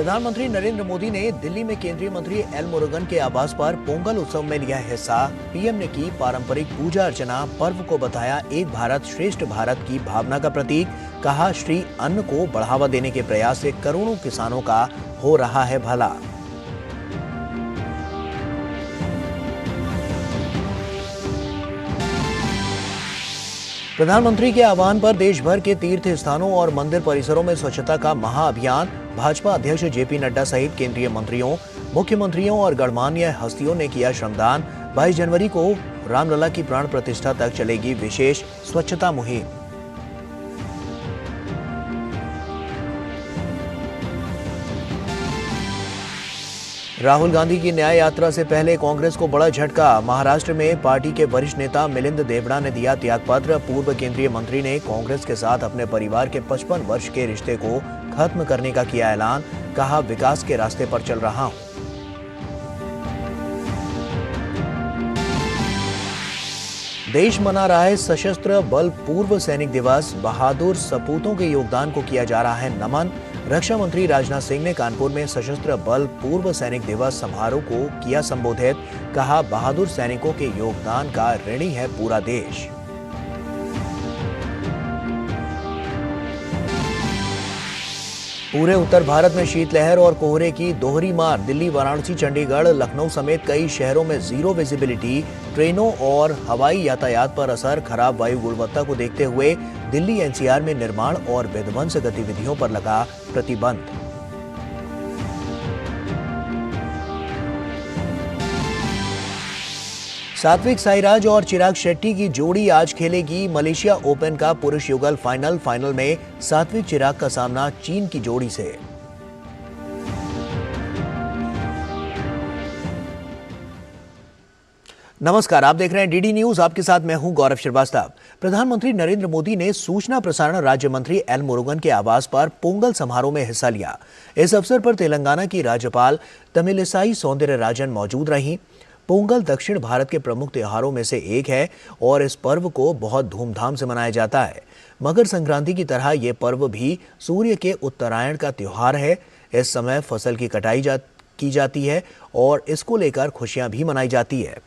प्रधानमंत्री नरेंद्र मोदी ने दिल्ली में केंद्रीय मंत्री एल मुरुगन के आवास पर पोंगल उत्सव में लिया हिस्सा। पीएम ने की पारंपरिक पूजा अर्चना, पर्व को बताया एक भारत श्रेष्ठ भारत की भावना का प्रतीक। कहा, श्री अन्न को बढ़ावा देने के प्रयास से करोड़ों किसानों का हो रहा है भला। प्रधानमंत्री के आह्वान पर देश भर के तीर्थ स्थानों और मंदिर परिसरों में स्वच्छता का महाअभियान। भाजपा अध्यक्ष जेपी नड्डा सहित केंद्रीय मंत्रियों, मुख्यमंत्रियों और गणमान्य हस्तियों ने किया श्रमदान। 22 जनवरी को रामलला की प्राण प्रतिष्ठा तक चलेगी विशेष स्वच्छता मुहिम। राहुल गांधी की न्याय यात्रा से पहले कांग्रेस को बड़ा झटका। महाराष्ट्र में पार्टी के वरिष्ठ नेता मिलिंद देवड़ा ने दिया त्यागपत्र। पूर्व केंद्रीय मंत्री ने कांग्रेस के साथ अपने परिवार के 55 वर्ष के रिश्ते को खत्म करने का किया ऐलान। कहा, विकास के रास्ते पर चल रहा हूं। देश मना रहा है सशस्त्र बल पूर्व सैनिक दिवस। बहादुर सपूतों के योगदान को किया जा रहा है नमन। रक्षा मंत्री राजनाथ सिंह ने कानपुर में सशस्त्र बल पूर्व सैनिक दिवस समारोह को किया संबोधित। कहा, बहादुर सैनिकों के योगदान का ऋणी है पूरा देश। पूरे उत्तर भारत में शीतलहर और कोहरे की दोहरी मार। दिल्ली, वाराणसी, चंडीगढ़, लखनऊ समेत कई शहरों में जीरो विजिबिलिटी। ट्रेनों और हवाई यातायात पर असर। खराब वायु गुणवत्ता को देखते हुए दिल्ली एनसीआर में निर्माण और विध्वंस गतिविधियों पर लगा प्रतिबंध। सात्विक साईराज और चिराग शेट्टी की जोड़ी आज खेलेगी मलेशिया ओपन का पुरुष युगल फाइनल में सात्विक चिराग का सामना चीन की जोड़ी से। नमस्कार, आप देख रहे हैं डीडी न्यूज। आपके साथ मैं हूं गौरव श्रीवास्तव। प्रधानमंत्री नरेंद्र मोदी ने सूचना प्रसारण राज्य मंत्री एल मुरुगन के आवास पर पोंगल समारोह में हिस्सा लिया। इस अवसर पर तेलंगाना की राज्यपाल तमिलिसाई सौंदरराजन मौजूद रहीं। पोंगल दक्षिण भारत के प्रमुख त्योहारों में से एक है और इस पर्व को बहुत धूमधाम से मनाया जाता है। मकर संक्रांति की तरह ये पर्व भी सूर्य के उत्तरायण का त्योहार है। इस समय फसल की कटाई की जाती है और इसको लेकर खुशियां भी मनाई जाती है।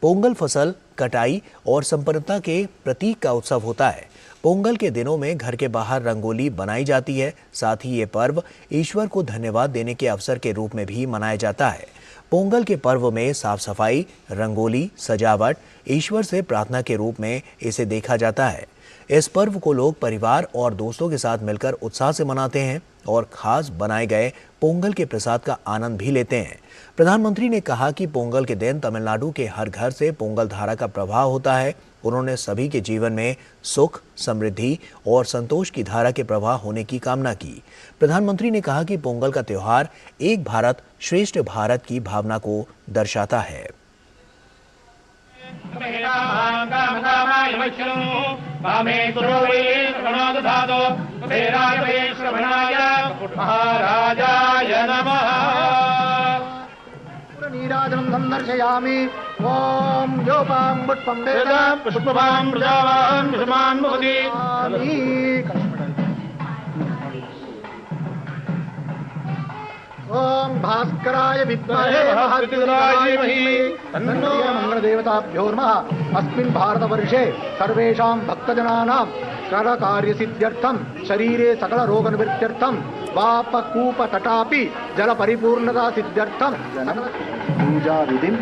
पोंगल फसल कटाई और संपन्नता के प्रतीक का उत्सव होता है। पोंगल के दिनों में घर के बाहर रंगोली बनाई जाती है। साथ ही ये पर्व ईश्वर को धन्यवाद देने के अवसर के रूप में भी मनाया जाता है। पोंगल के पर्व में साफ सफाई, रंगोली, सजावट, ईश्वर से प्रार्थना के रूप में इसे देखा जाता है। इस पर्व को लोग परिवार और दोस्तों के साथ मिलकर उत्साह से मनाते हैं और खास बनाए गए पोंगल के प्रसाद का आनंद भी लेते हैं। प्रधानमंत्री ने कहा कि पोंगल के दिन तमिलनाडु के हर घर से पोंगल धारा का प्रभाव होता है। उन्होंने सभी के जीवन में सुख, समृद्धि और संतोष की धारा के प्रवाह होने की कामना की। प्रधानमंत्री ने कहा कि पोंगल का त्योहार एक भारत श्रेष्ठ भारत की भावना को दर्शाता है। नीराजनं संदर्शयामि। ओम योपां पुष्पं वेदं पुष्पवान् प्रजावान् विषमान् मुखति। ओम भास्कराय विद्महे महाविद्युताय धीमहि तन्नो मंगलदेवताभ्यो नमः। अस्मिन् भारतवर्षे सर्वेषां भक्तजनानां सर्वकार्यसिद्ध्यर्थं शरीरे सकलरोगनिवृत्त्यर्थं वापकूपतटापि जलपरिपूर्णता सिद्ध्यर्थं पूजा विधिं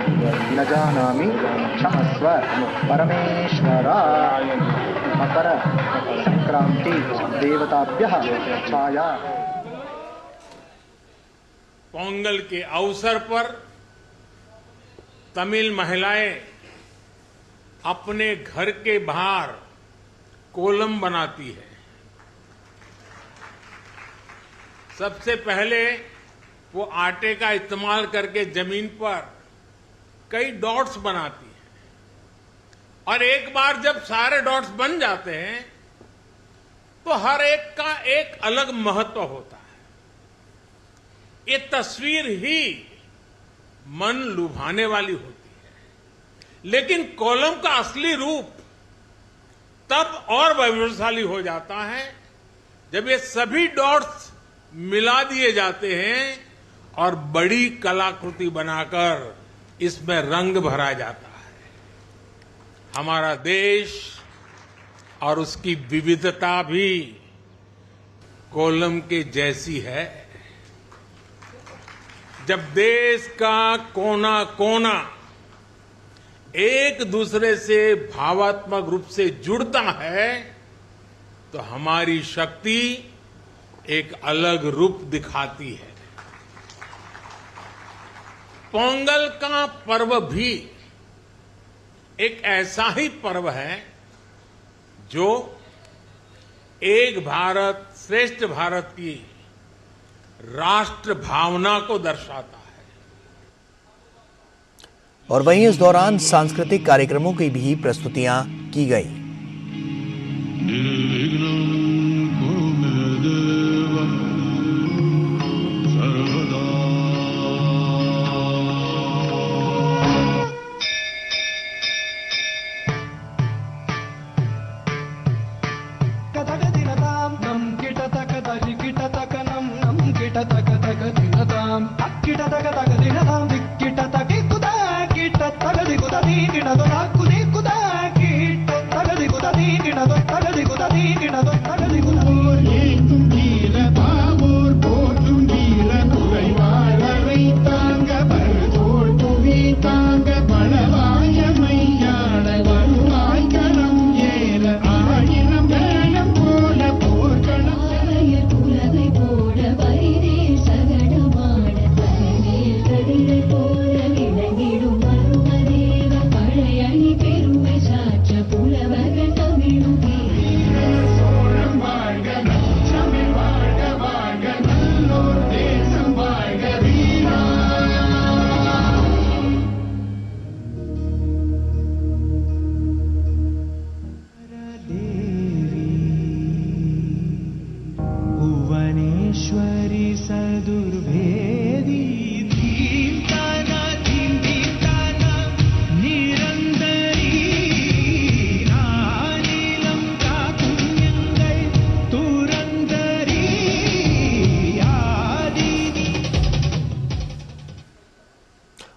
न जानामि क्षमस्व परमेश्वराय। मकर संक्रांति देवताभ्यः छाया। पोंगल के अवसर पर तमिल महिलाएं अपने घर के बाहर कोलम बनाती है। सबसे पहले वो आटे का इस्तेमाल करके जमीन पर कई डॉट्स बनाती है और एक बार जब सारे डॉट्स बन जाते हैं तो हर एक का एक अलग महत्व होता है। ये तस्वीर ही मन लुभाने वाली होती है, लेकिन कोलम का असली रूप तब और वैभवशाली हो जाता है जब ये सभी डॉट्स मिला दिए जाते हैं और बड़ी कलाकृति बनाकर इसमें रंग भरा जाता है। हमारा देश और उसकी विविधता भी कोलम के जैसी है। जब देश का कोना कोना एक दूसरे से भावात्मक रूप से जुड़ता है तो हमारी शक्ति एक अलग रूप दिखाती है। पोंगल का पर्व भी एक ऐसा ही पर्व है जो एक भारत श्रेष्ठ भारत की राष्ट्र भावना को दर्शाता है। और वहीं इस दौरान सांस्कृतिक कार्यक्रमों की भी प्रस्तुतियां की गई।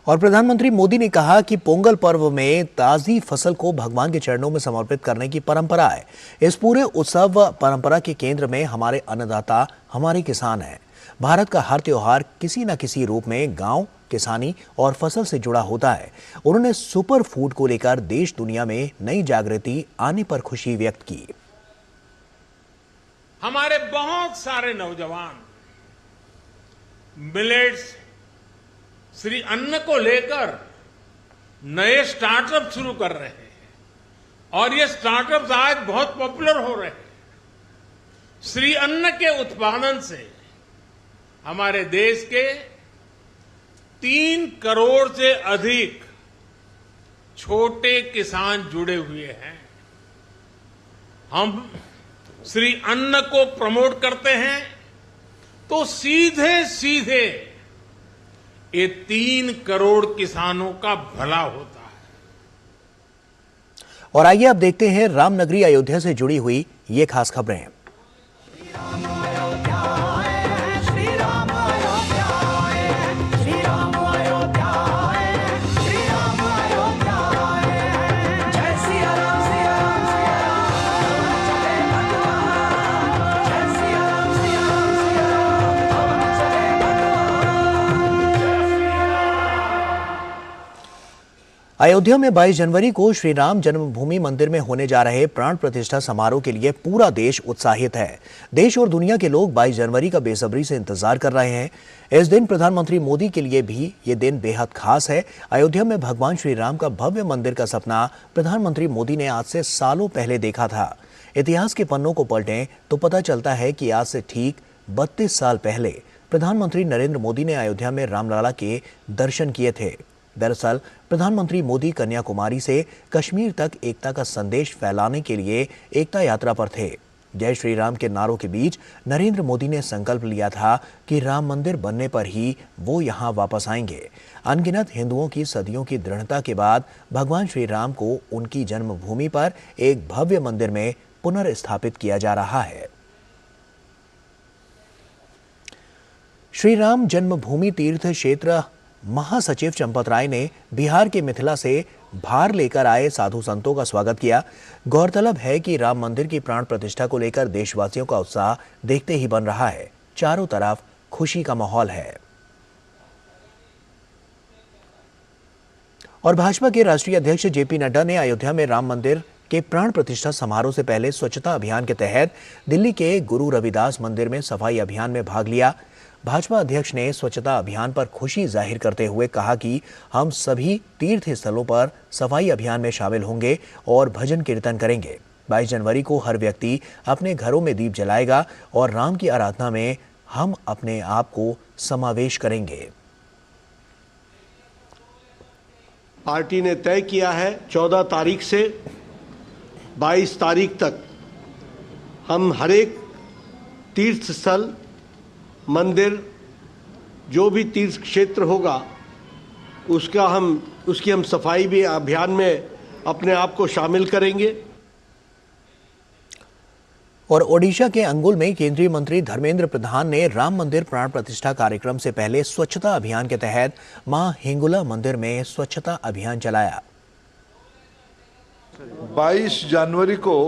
और प्रधानमंत्री मोदी ने कहा कि पोंगल पर्व में ताजी फसल को भगवान के चरणों में समर्पित करने की परंपरा है। इस पूरे उत्सव परंपरा के केंद्र में हमारे अन्नदाता, हमारे किसान हैं। भारत का हर त्योहार किसी न किसी रूप में गांव, किसानी और फसल से जुड़ा होता है। उन्होंने सुपर फूड को लेकर देश दुनिया में नई जागृति आने पर खुशी व्यक्त की। हमारे बहुत सारे नौजवान मिलेट्स, श्री अन्न को लेकर नए स्टार्टअप शुरू कर रहे हैं और ये स्टार्टअप्स आज बहुत पॉपुलर हो रहे हैं। श्री अन्न के उत्पादन से हमारे देश के 3 करोड़ से अधिक छोटे किसान जुड़े हुए हैं। हम श्री अन्न को प्रमोट करते हैं तो सीधे सीधे ये 3 करोड़ किसानों का भला होता है। और आइए अब देखते हैं रामनगरी अयोध्या से जुड़ी हुई ये खास खबरें। अयोध्या में 22 जनवरी को श्री राम जन्मभूमि मंदिर में होने जा रहे प्राण प्रतिष्ठा समारोह के लिए पूरा देश उत्साहित है। देश और दुनिया के लोग 22 जनवरी का बेसब्री से इंतजार कर रहे हैं। इस दिन प्रधानमंत्री मोदी के लिए भी ये दिन बेहद खास है। अयोध्या में भगवान श्री राम का भव्य मंदिर का सपना प्रधानमंत्री मोदी ने आज से सालों पहले देखा था। इतिहास के पन्नों को पलटें तो पता चलता है कि आज से ठीक 32 साल पहले प्रधानमंत्री नरेंद्र मोदी ने अयोध्या में रामलला के दर्शन किए थे। दरअसल प्रधानमंत्री मोदी कन्याकुमारी से कश्मीर तक एकता का संदेश फैलाने के लिए एकता यात्रा पर थे। जय श्री राम के नारों के बीच नरेंद्र मोदी ने संकल्प लिया था कि राम मंदिर बनने पर ही वो यहां वापस आएंगे। अनगिनत हिंदुओं की सदियों की दृढ़ता के बाद भगवान श्री राम को उनकी जन्मभूमि पर एक भव्य मंदिर में पुनर्स्थापित किया जा रहा है। श्री राम जन्मभूमि तीर्थ क्षेत्र महासचिव चंपत राय ने बिहार के मिथिला से भार लेकर आए साधु संतों का स्वागत किया। गौरतलब है कि राम मंदिर की प्राण प्रतिष्ठा को लेकर देशवासियों का उत्साह देखते ही बन रहा है। चारों तरफ खुशी का माहौल है। और भाजपा के राष्ट्रीय अध्यक्ष जेपी नड्डा ने अयोध्या में राम मंदिर के प्राण प्रतिष्ठा समारोह से पहले स्वच्छता अभियान के तहत दिल्ली के गुरु रविदास मंदिर में सफाई अभियान में भाग लिया। भाजपा अध्यक्ष ने स्वच्छता अभियान पर खुशी जाहिर करते हुए कहा कि हम सभी तीर्थ स्थलों पर सफाई अभियान में शामिल होंगे और भजन कीर्तन करेंगे। 22 जनवरी को हर व्यक्ति अपने घरों में दीप जलाएगा और राम की आराधना में हम अपने आप को समावेश करेंगे। पार्टी ने तय किया है 14 तारीख से 22 तारीख तक हम हर एक तीर्थ स्थल, मंदिर, जो भी तीर्थ क्षेत्र होगा उसकी हम सफाई भी अभियान में अपने आप को शामिल करेंगे। और ओडिशा के अंगुल में केंद्रीय मंत्री धर्मेंद्र प्रधान ने राम मंदिर प्राण प्रतिष्ठा कार्यक्रम से पहले स्वच्छता अभियान के तहत मां हिंगुला मंदिर में स्वच्छता अभियान चलाया। 22 जनवरी को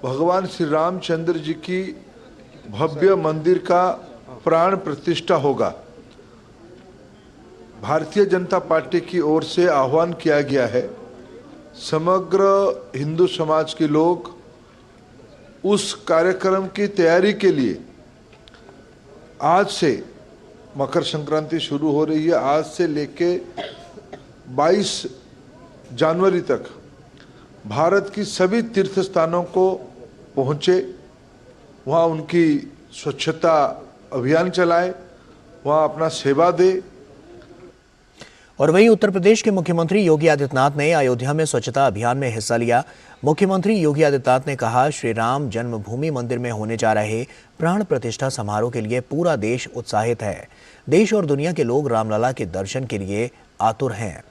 भगवान श्री रामचंद्र जी की भव्य मंदिर का प्राण प्रतिष्ठा होगा। भारतीय जनता पार्टी की ओर से आह्वान किया गया है। समग्र हिंदू समाज के लोग उस कार्यक्रम की तैयारी के लिए आज से, मकर संक्रांति शुरू हो रही है, आज से लेके 22 जनवरी तक भारत की सभी तीर्थ स्थानों को पहुँचे, वहाँ उनकी स्वच्छता अभियान चलाए, वहाँ अपना सेवा दे। और वहीं उत्तर प्रदेश के मुख्यमंत्री योगी आदित्यनाथ ने अयोध्या में स्वच्छता अभियान में हिस्सा लिया। मुख्यमंत्री योगी आदित्यनाथ ने कहा, श्री राम जन्मभूमि मंदिर में होने जा रहे प्राण प्रतिष्ठा समारोह के लिए पूरा देश उत्साहित है। देश और दुनिया के लोग रामलला के दर्शन के लिए आतुर हैं।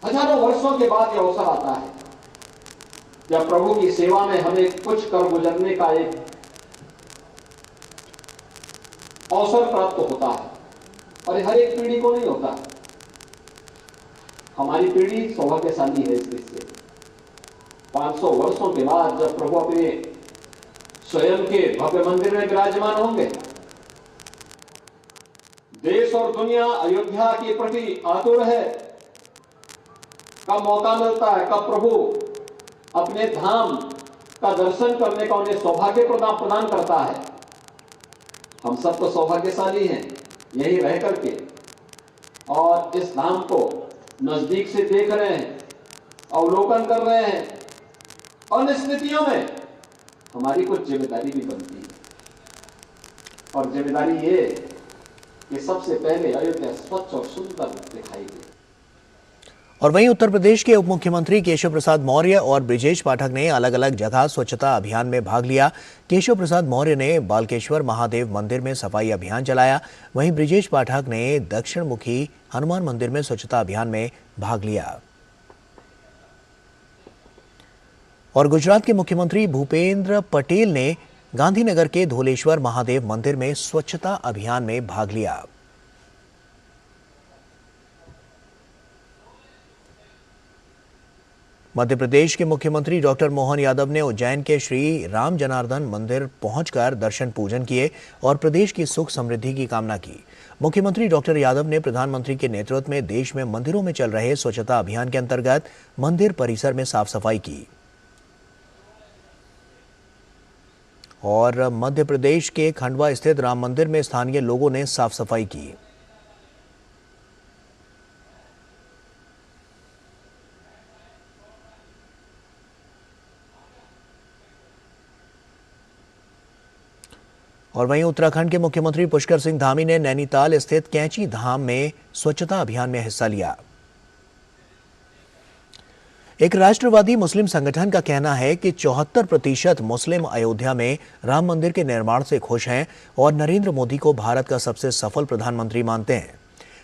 हजारों वर्षों के बाद यह अवसर आता है जब प्रभु की सेवा में हमें कुछ कर गुजरने का एक अवसर प्राप्त होता है, और हर एक पीढ़ी को नहीं होता। हमारी पीढ़ी सौभाग्यशाली है इस दृष्टि से। 500 वर्षों के बाद जब प्रभु अपने स्वयं के भव्य मंदिर में विराजमान होंगे, देश और दुनिया अयोध्या के प्रति आतुर है। कब मौका मिलता है, कब प्रभु अपने धाम का दर्शन करने का उन्हें सौभाग्य प्रदान करता है। हम सब तो सौभाग्यशाली हैं यही रह करके, और इस धाम को नजदीक से देख रहे हैं, अवलोकन कर रहे हैं, और इन स्थितियों में हमारी कुछ जिम्मेदारी भी बनती है। और जिम्मेदारी ये कि सबसे पहले अयोध्या स्वच्छ और सुंदर दिखाई दे। और वहीं उत्तर प्रदेश के उप मुख्यमंत्री केशव प्रसाद मौर्य और ब्रिजेश पाठक ने अलग अलग जगह स्वच्छता अभियान में भाग लिया। केशव प्रसाद मौर्य ने बालकेश्वर महादेव मंदिर में सफाई अभियान चलाया। वहीं ब्रिजेश पाठक ने दक्षिण मुखी हनुमान मंदिर में स्वच्छता अभियान में भाग लिया। और गुजरात के मुख्यमंत्री भूपेंद्र पटेल ने गांधीनगर के धोलेश्वर महादेव मंदिर में स्वच्छता अभियान में भाग लिया। मध्य प्रदेश के मुख्यमंत्री डॉक्टर मोहन यादव ने उज्जैन के श्री राम जनार्दन मंदिर पहुंचकर दर्शन पूजन किए और प्रदेश की सुख समृद्धि की कामना की। मुख्यमंत्री डॉक्टर यादव ने प्रधानमंत्री के नेतृत्व में देश में मंदिरों में चल रहे स्वच्छता अभियान के अंतर्गत मंदिर परिसर में साफ सफाई की। और मध्य प्रदेश के खंडवा स्थित राम मंदिर में स्थानीय लोगों ने साफ सफाई की। और वहीं उत्तराखंड के मुख्यमंत्री पुष्कर सिंह धामी ने नैनीताल स्थित कैंची धाम में स्वच्छता अभियान में हिस्सा लिया। एक राष्ट्रवादी मुस्लिम संगठन का कहना है कि 74% मुस्लिम अयोध्या में राम मंदिर के निर्माण से खुश हैं और नरेंद्र मोदी को भारत का सबसे सफल प्रधानमंत्री मानते हैं।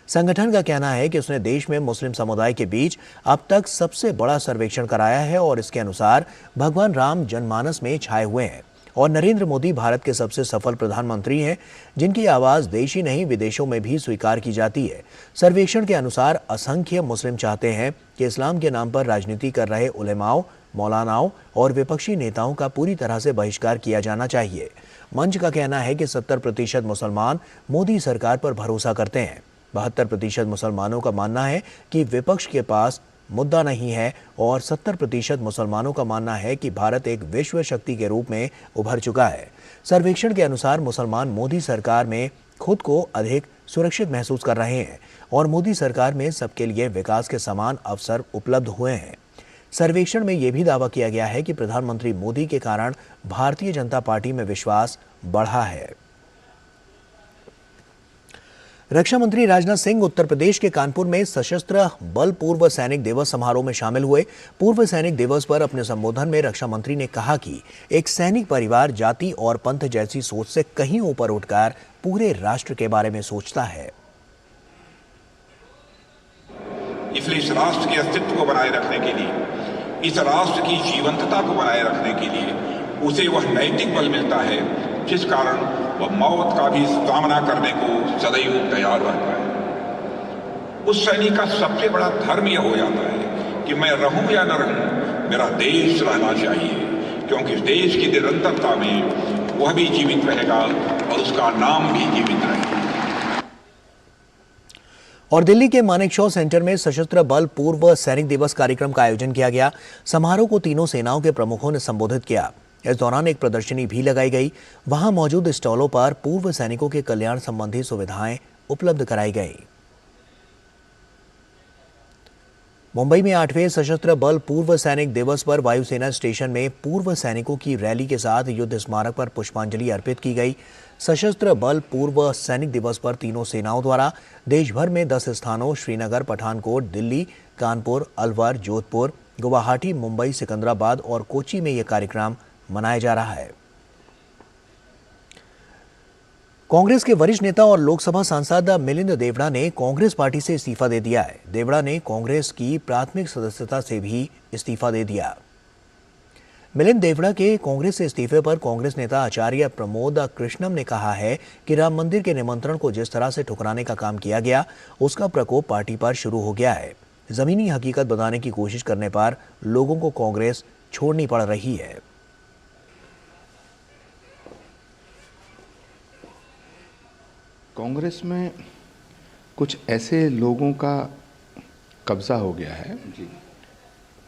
संगठन का कहना है कि उसने देश में मुस्लिम समुदाय के बीच अब तक सबसे बड़ा सर्वेक्षण कराया है और इसके अनुसार भगवान राम जनमानस में छाए हुए हैं और नरेंद्र मोदी भारत के सबसे सफल प्रधानमंत्री हैं, जिनकी आवाज देश ही नहीं विदेशों में भी स्वीकार की जाती है। सर्वेक्षण के अनुसार असंख्य मुस्लिम चाहते हैं कि इस्लाम के नाम पर राजनीति कर रहे उलेमाओं, मौलानाओं और विपक्षी नेताओं का पूरी तरह से बहिष्कार किया जाना चाहिए। मंच का कहना है कि 70% मुसलमान मोदी सरकार पर भरोसा करते हैं। 72% मुसलमानों का मानना है कि विपक्ष के पास मुद्दा नहीं है और 70% मुसलमानों का मानना है कि भारत एक विश्व शक्ति के रूप में उभर चुका है। सर्वेक्षण के अनुसार मुसलमान मोदी सरकार में खुद को अधिक सुरक्षित महसूस कर रहे हैं और मोदी सरकार में सबके लिए विकास के समान अवसर उपलब्ध हुए हैं। सर्वेक्षण में यह भी दावा किया गया है कि प्रधानमंत्री मोदी के कारण भारतीय जनता पार्टी में विश्वास बढ़ा है। रक्षा मंत्री राजनाथ सिंह उत्तर प्रदेश के कानपुर में सशस्त्र बल पूर्व सैनिक दिवस समारोह में शामिल हुए। पूर्व सैनिक दिवस पर अपने संबोधन में रक्षा मंत्री ने कहा कि एक सैनिक परिवार जाति और पंथ जैसी सोच से कहीं ऊपर उठकर पूरे राष्ट्र के बारे में सोचता है। इसलिए इस राष्ट्र के अस्तित्व को बनाए रखने के लिए, इस राष्ट्र की जीवंतता को बनाए रखने के लिए उसे वह नैतिक बल मिलता है जिस कारण वह मौत का भी सामना करने को सदैव तैयार रहता है। उस सैनिक का सबसे बड़ा धर्म यह हो जाता है कि मैं रहूं या न रहूं, मेरा देश रहना चाहिए, क्योंकि इस देश की निरंतरता में वह भी जीवित रहेगा और उसका नाम भी जीवित रहेगा। और दिल्ली के मानेकशॉ सेंटर में सशस्त्र बल पूर्व सैनिक दिवस कार्यक्रम का आयोजन किया गया। समारोह को तीनों सेनाओं के प्रमुखों ने संबोधित किया। इस दौरान एक प्रदर्शनी भी लगाई गई। वहां मौजूद स्टॉलों पर पूर्व सैनिकों के कल्याण संबंधी सुविधाएं उपलब्ध कराई गई। मुंबई में 8वें सशस्त्र बल पूर्व सैनिक दिवस पर वायुसेना स्टेशन में पूर्व सैनिकों की रैली के साथ युद्ध स्मारक पर पुष्पांजलि अर्पित की गई। सशस्त्र बल पूर्व सैनिक दिवस पर तीनों सेनाओं द्वारा देश भर में 10 स्थानों श्रीनगर, पठानकोट, दिल्ली, कानपुर, अलवर, जोधपुर, गुवाहाटी, मुंबई, सिकंदराबाद और कोच्चि में यह कार्यक्रम मनाया जा रहा है। कांग्रेस के वरिष्ठ नेता और लोकसभा सांसद मिलिंद देवड़ा ने कांग्रेस पार्टी से इस्तीफा दे दिया है। देवड़ा ने कांग्रेस की प्राथमिक सदस्यता से भी इस्तीफा दे दिया। मिलिंद देवड़ा के कांग्रेस से इस्तीफे पर कांग्रेस नेता आचार्य प्रमोद कृष्णम ने कहा है कि राम मंदिर के निमंत्रण को जिस तरह से ठुकराने का काम किया गया, उसका प्रकोप पार्टी पर शुरू हो गया है। जमीनी हकीकत बताने की कोशिश करने पर लोगों को कांग्रेस छोड़नी पड़ रही है। कांग्रेस में कुछ ऐसे लोगों का कब्जा हो गया है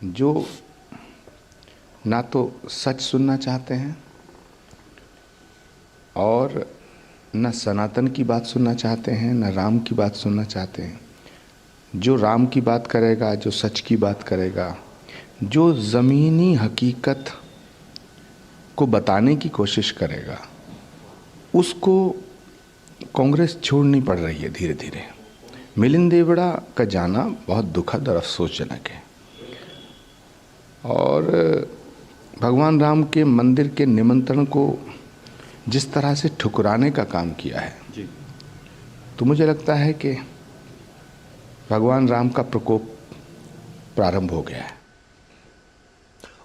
जो ना तो सच सुनना चाहते हैं और न सनातन की बात सुनना चाहते हैं, न राम की बात सुनना चाहते हैं। जो राम की बात करेगा, जो सच की बात करेगा, जो ज़मीनी हकीकत को बताने की कोशिश करेगा, उसको कांग्रेस छोड़नी पड़ रही है धीरे धीरे। मिलिंद देवड़ा का जाना बहुत दुखद और अफसोसजनक है और भगवान राम के मंदिर के निमंत्रण को जिस तरह से ठुकराने का काम किया है तो मुझे लगता है कि भगवान राम का प्रकोप प्रारंभ हो गया है।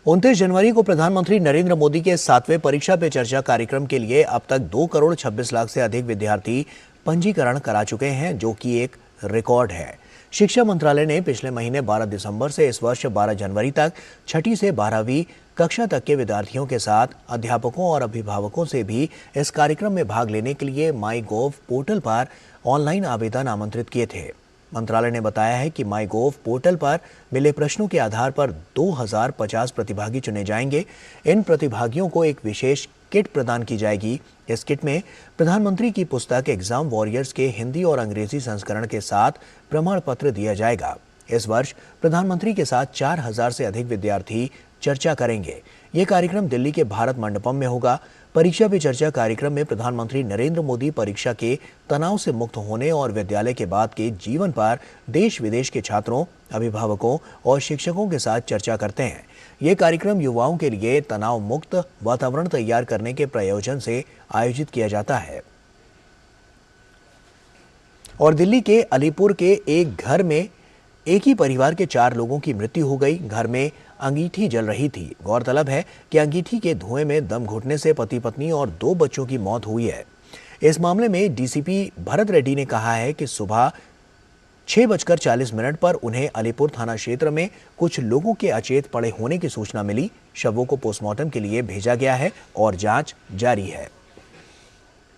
29 जनवरी को प्रधानमंत्री नरेंद्र मोदी के 7वें परीक्षा पे चर्चा कार्यक्रम के लिए अब तक 2 करोड़ 26 लाख से अधिक विद्यार्थी पंजीकरण करा चुके हैं, जो कि एक रिकॉर्ड है। शिक्षा मंत्रालय ने पिछले महीने 12 दिसंबर से इस वर्ष 12 जनवरी तक 6ठी से 12वीं कक्षा तक के विद्यार्थियों के साथ अध्यापकों और अभिभावकों से भी इस कार्यक्रम में भाग लेने के लिए माईगोव पोर्टल पर ऑनलाइन आवेदन आमंत्रित किए थे। मंत्रालय ने बताया है कि माईगोव पोर्टल पर मिले प्रश्नों के आधार पर 2050 प्रतिभागी चुने जाएंगे। इन प्रतिभागियों को एक विशेष किट प्रदान की जाएगी। इस किट में प्रधानमंत्री की पुस्तक एग्जाम वॉरियर्स के हिंदी और अंग्रेजी संस्करण के साथ प्रमाण पत्र दिया जाएगा। इस वर्ष प्रधानमंत्री के साथ 4000 से अधिक विद्यार्थी चर्चा करेंगे। ये कार्यक्रम दिल्ली के भारत मंडपम में होगा। परीक्षा पे चर्चा कार्यक्रम में प्रधानमंत्री नरेंद्र मोदी परीक्षा के तनाव से मुक्त होने और विद्यालय के बाद के जीवन पर देश विदेश के छात्रों, अभिभावकों और शिक्षकों के साथ चर्चा करते हैं। ये कार्यक्रम युवाओं के लिए तनाव मुक्त वातावरण तैयार करने के प्रयोजन से आयोजित किया जाता है। और दिल्ली के अलीपुर के एक घर में एक ही परिवार के 4 लोगों की मृत्यु हो गई। घर में अंगीठी जल रही थी। गौरतलब है कि अंगीठी के धुएं में दम घुटने से पति पत्नी और 2 बच्चों की मौत हुई है। इस मामले में डीसीपी भरत रेड्डी ने कहा है कि सुबह 6:40 पर उन्हें अलीपुर थाना क्षेत्र में कुछ लोगों के अचेत पड़े होने की सूचना मिली। शवों को पोस्टमार्टम के लिए भेजा गया है और जांच जारी है।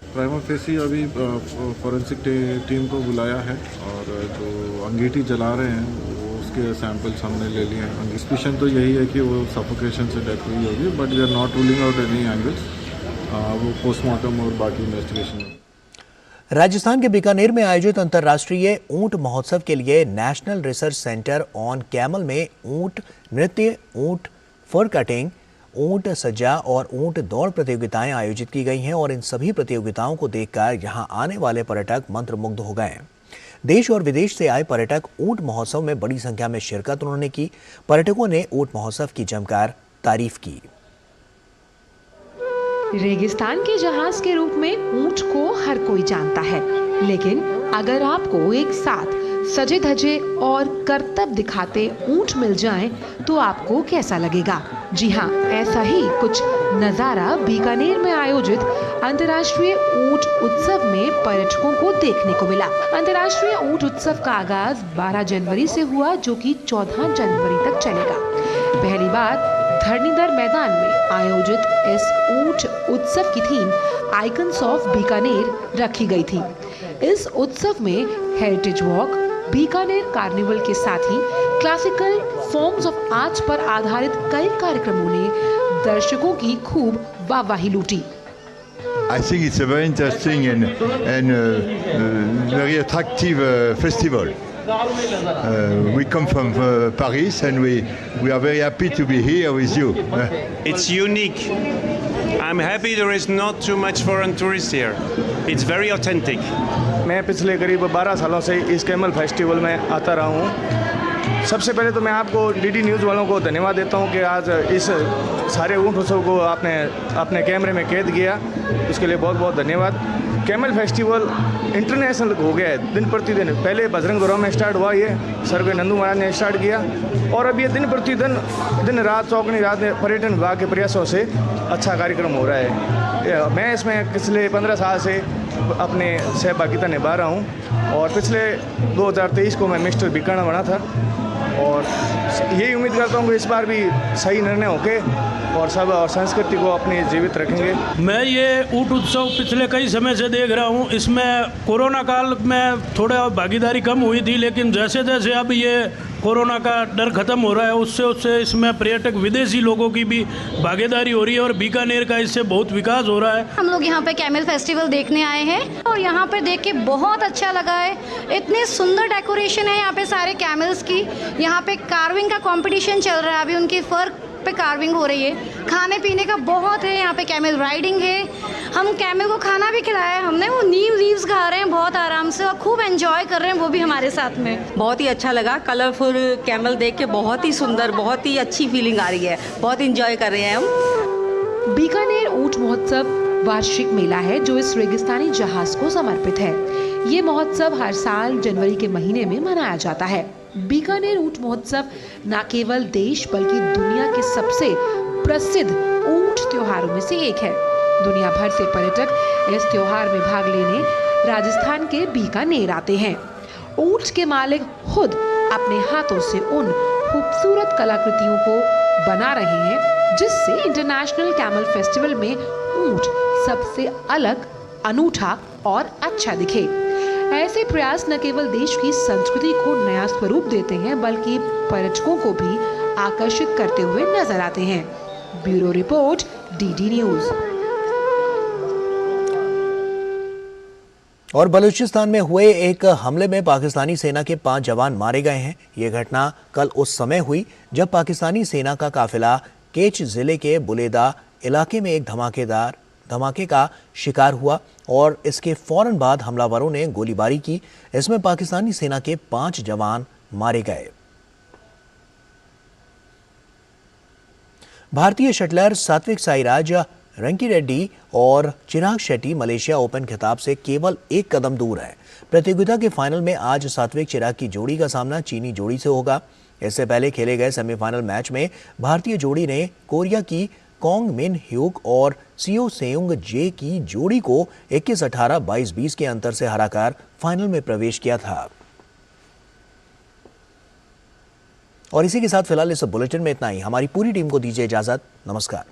प्राइमा फेसी अभी फॉरेंसिक टीम को बुलाया है और जो अंगीठी जला रहे हैं वो उसके सैंपल्स हमने ले लिए हैं। सस्पिशन तो यही है कि वो सफोकेशन से डेथ हुई होगी, but we are not ruling out any angles. वो पोस्टमार्टम और बाकी इन्वेस्टिगेशन में। राजस्थान के बीकानेर में आयोजित अंतर्राष्ट्रीय ऊंट महोत्सव के लिए national research centre on camel में ऊंट नृत्य, ऊंट फर कटिंग, ऊंट सज्जा और ऊंट दौड़ प्रतियोगिताएं आयोजित की गई हैं और इन सभी प्रतियोगिताओं को देखकर यहां आने वाले पर्यटक मंत्रमुग्ध हो गए। देश और विदेश से आए पर्यटक ऊंट महोत्सव में बड़ी संख्या में शिरकत उन्होंने की। पर्यटकों ने ऊंट महोत्सव की जमकर तारीफ की। रेगिस्तान के जहाज के रूप में ऊंट को हर कोई जानता है, लेकिन अगर आपको एक साथ सजे धजे और करतब दिखाते ऊंट मिल जाएं, तो आपको कैसा लगेगा? जी हाँ, ऐसा ही कुछ नजारा बीकानेर में आयोजित अंतर्राष्ट्रीय ऊंट उत्सव में पर्यटकों को देखने को मिला। अंतर्राष्ट्रीय ऊंट उत्सव का आगाज 12 जनवरी से हुआ, जो कि 14 जनवरी तक चलेगा। पहली बार धरणीधर मैदान में आयोजित इस ऊंट उत्सव की थीम आइकन्स ऑफ बीकानेर रखी गई थी। इस उत्सव में हेरिटेज वॉक, बीकानेर कार्निवल के साथ ही क्लासिकल फॉर्म्स ऑफ आर्ट्स पर आधारित कई कार्यक्रमों ने दर्शकों की खूब वाहवाही लूटी। I think it's a very interesting and very attractive festival. We come from Paris and we are very happy to be here with you. It's unique. I'm happy there is not too much foreign tourists here. It's very authentic. मैं पिछले करीब 12 सालों से इस camel festival में आता रहा हूँ। सबसे पहले तो मैं आपको डीडी न्यूज़ वालों को धन्यवाद देता हूँ कि आज इस सारे ऊंट उत्सव को आपने अपने कैमरे में कैद किया, उसके लिए बहुत बहुत धन्यवाद। कैमल फेस्टिवल इंटरनेशनल हो गया है दिन प्रतिदिन। पहले बजरंगपुरा में स्टार्ट हुआ, ये सर्वे नंदू महाराज ने स्टार्ट किया और अब ये दिन प्रतिदिन दिन रात चौकनी रात में पर्यटन विभाग के प्रयासों से अच्छा कार्यक्रम हो रहा है। मैं इसमें पिछले 15 साल से अपने सहभागिता निभा रहा हूँ और पिछले 2023 को मैं मिस्टर बीकाना बना था और यही उम्मीद करता हूँ कि इस बार भी सही निर्णय होके और सब संस्कृति को अपनी जीवित रखेंगे। मैं ये ऊंट उत्सव पिछले कई समय से देख रहा हूँ। इसमें कोरोना काल में थोड़ा भागीदारी कम हुई थी, लेकिन जैसे जैसे अब ये कोरोना का डर खत्म हो रहा है उससे इसमें पर्यटक विदेशी लोगों की भी भागीदारी हो रही है और बीकानेर का इससे बहुत विकास हो रहा है। हम लोग यहाँ पे कैमल फेस्टिवल देखने आए हैं और यहाँ पर देख के बहुत अच्छा लगा है। इतनी सुंदर डेकोरेशन है यहाँ पे सारे कैमल्स की। यहाँ पे कार्विंग का कंपटीशन चल रहा है, अभी उनकी फर पे कार्विंग हो रही है। खाने पीने का बहुत है यहाँ पे, कैमल राइडिंग है। हम कैमल को खाना भी खिलाया हमने, वो नीम लीव्स खा रहे हैं बहुत आराम से और खूब एंजॉय कर रहे हैं वो भी हमारे साथ में। बहुत ही अच्छा लगा, कलरफुल कैमल देख के बहुत ही सुंदर, बहुत ही अच्छी फीलिंग आ रही है, बहुत एंजॉय कर रहे हैं हम। बीकानेर ऊंट महोत्सव वार्षिक मेला है जो इस रेगिस्तानी जहाज को समर्पित है। ये महोत्सव हर साल जनवरी के महीने में मनाया जाता है। बीकानेर ऊंट महोत्सव न केवल देश बल्कि दुनिया के सबसे प्रसिद्ध ऊंट त्योहारों में से एक है। दुनिया भर से पर्यटक इस त्योहार में भाग लेने राजस्थान के बीकानेर आते हैं। ऊंट के मालिक खुद अपने हाथों से उन खूबसूरत कलाकृतियों को बना रहे हैं जिससे इंटरनेशनल कैमल फेस्टिवल में ऊंट सबसे अलग, अनूठा और अच्छा दिखे। ऐसे प्रयास न केवल देश की संस्कृति को नया स्वरूप देते हैं बल्कि पर्यटकों को भी आकर्षित करते हुए नजर आते हैं। Bureau report, DD news. और बलूचिस्तान में हुए एक हमले में पाकिस्तानी सेना के 5 जवान मारे गए हैं। ये घटना कल उस समय हुई जब पाकिस्तानी सेना का काफिला केच जिले के बुलेदा इलाके में एक धमाके का शिकार हुआ और इसके फौरन बाद हमलावरों ने गोलीबारी की। इसमें पाकिस्तानी सेना के 5 जवान मारे गए। भारतीय शटलर सात्विक साईराज रंकी रेड्डी और चिराग शेट्टी मलेशिया ओपन खिताब से केवल एक कदम दूर है। प्रतियोगिता के फाइनल में आज सात्विक चिराग की जोड़ी का सामना चीनी जोड़ी से होगा। इससे पहले खेले गए सेमीफाइनल मैच में भारतीय जोड़ी ने कोरिया की कोंग मिन ह्यूक और सियो सेयुंग जे की जोड़ी को 21-18, 22-20 के अंतर से हराकर फाइनल में प्रवेश किया था। और इसी के साथ फिलहाल इस बुलेटिन में इतना ही। हमारी पूरी टीम को दीजिए इजाजत। नमस्कार।